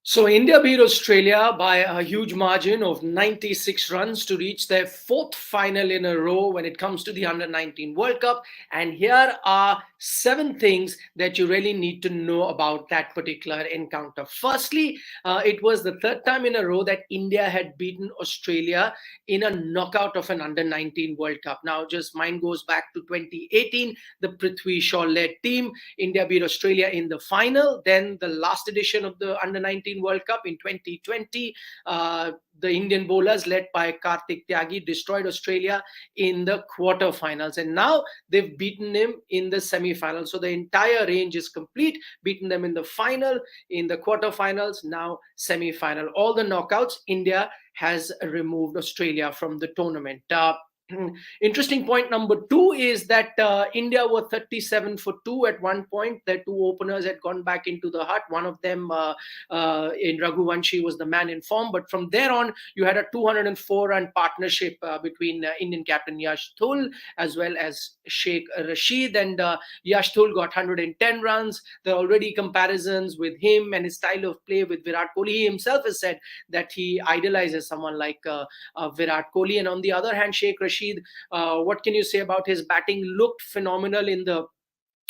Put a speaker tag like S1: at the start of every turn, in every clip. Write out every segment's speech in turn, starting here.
S1: So India beat Australia by a huge margin of 96 runs to reach their fourth final in a row when it comes to the Under 19 World Cup. And here are seven things that you really need to know about that particular encounter. Firstly, it was the third time in a row that India had beaten Australia in a knockout of an Under 19 World Cup. Now, just mine goes back to 2018, the Prithvi Shaw led team. India beat Australia in the final. Then the last edition of the Under 19 World Cup in 2020, the Indian bowlers led by Kartik Tyagi destroyed Australia in the quarterfinals. And now they've beaten him in the semi-final. So the entire range is complete. Beaten them in the final, in the quarterfinals, now semi-final. All the knockouts, India has removed Australia from the tournament. Interesting point number two is that India were 37 for 2 at one point. Their two openers had gone back into the hut. One of them, in Raghuvanshi, was the man in form. But from there on, you had a 204-run partnership between Indian captain Yash Dhull as well as Sheik Rasheed. And Yash Dhull got 110 runs. There are already comparisons with him and his style of play with Virat Kohli. He himself has said that he idolizes someone like Virat Kohli. And on the other hand, Sheik Rasheed, what can you say about his batting? Looked phenomenal in the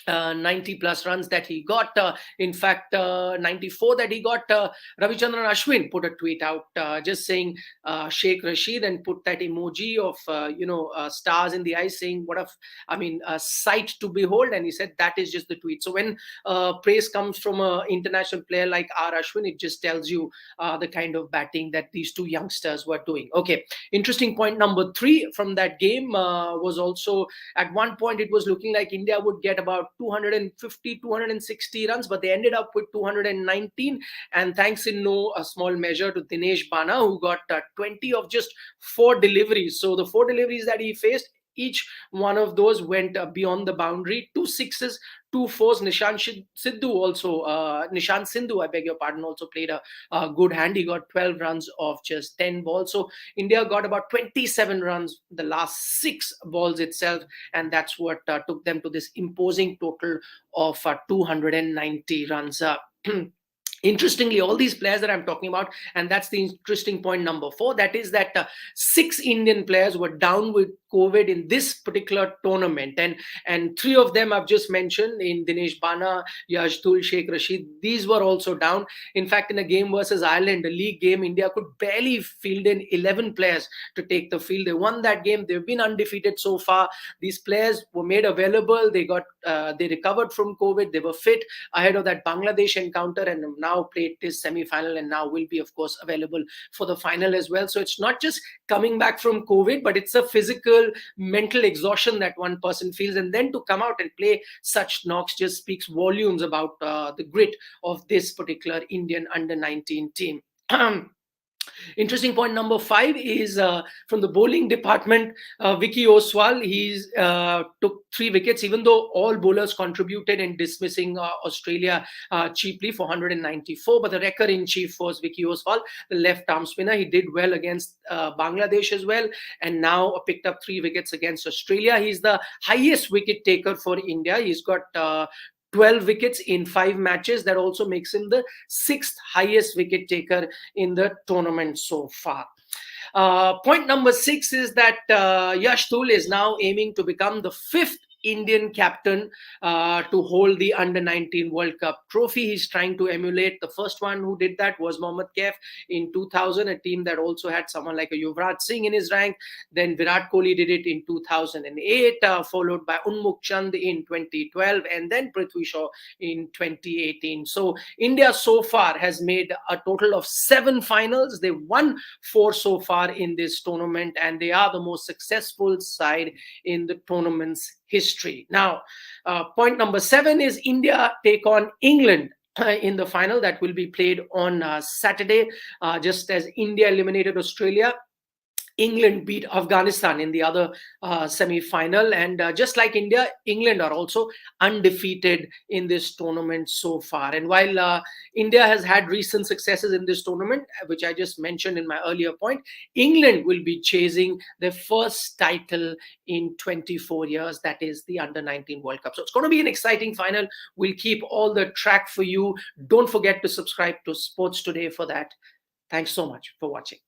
S1: 90 plus runs that he got. In fact, 94 that he got. Ravichandran Ashwin put a tweet out just saying Sheikh Rashid, and put that emoji of stars in the eyes, saying what a sight to behold. And he said that is just the tweet. So when praise comes from an international player like R Ashwin, it just tells you the kind of batting that these two youngsters were doing. Okay, interesting point number three from that game was also, at one point it was looking like India would get about 250, 260 runs, but they ended up with 219. And thanks in no small measure to Dinesh Bana, who got 20 of just 4 deliveries. So the 4 deliveries that he faced, each one of those went beyond the boundary. 2 sixes, 2 fours. Nishant Sindhu, I beg your pardon, also played a good hand. He got 12 runs off just 10 balls. So India got about 27 runs the last 6 balls itself, and that's what took them to this imposing total of 290 runs. Interestingly, all these players that I'm talking about, and that's the interesting point number 4, that is that 6 Indian players were down with COVID in this particular tournament, and 3 of them I've just mentioned, in Dinesh Bana, Yash Dhull, Sheikh Rashid. These were also down. In fact, in a game versus Ireland, a league game, India could barely field in 11 players to take the field. They won that game. They've been undefeated so far. These players were made available. They recovered from COVID. They were fit ahead of that Bangladesh encounter, and now played this semi-final, and now will be, of course, available for the final as well. So it's not just coming back from COVID, but it's a physical, mental exhaustion that one person feels, and then to come out and play such knocks just speaks volumes about the grit of this particular Indian under 19 team. Interesting point number 5 is from the bowling department. Vicky Oswal, he's took 3 wickets, even though all bowlers contributed in dismissing Australia cheaply for 194. But the record in chief was Vicky Oswal, the left arm spinner. He did well against Bangladesh as well, and now picked up 3 wickets against Australia. He's the highest wicket taker for India. He's got 12 wickets in 5 matches. That also makes him the 6th highest wicket taker in the tournament so far. Point number 6 is that Yash Dhull is now aiming to become the 5th Indian captain to hold the Under 19 World Cup trophy. He's trying to emulate. The first one who did that was Mohammad Kaif in 2000, a team that also had someone like a Yuvraj Singh in his rank. Then Virat Kohli did it in 2008, followed by Unmukh Chand in 2012, and then Prithvi Shaw in 2018. So India so far has made a total of 7 finals. They won 4 so far in this tournament, and they are the most successful side in the tournament's history. Now, point number 7 is India take on England in the final that will be played on Saturday. Just as India eliminated Australia, England beat Afghanistan in the other semi-final, and just like India, England are also undefeated in this tournament so far. And while India has had recent successes in this tournament, which I just mentioned in my earlier point, England will be chasing their first title in 24 years. That is the Under 19 World Cup. So it's going to be an exciting final. We'll keep all the track for you. Don't forget to subscribe to Sports Today for that. Thanks so much for watching.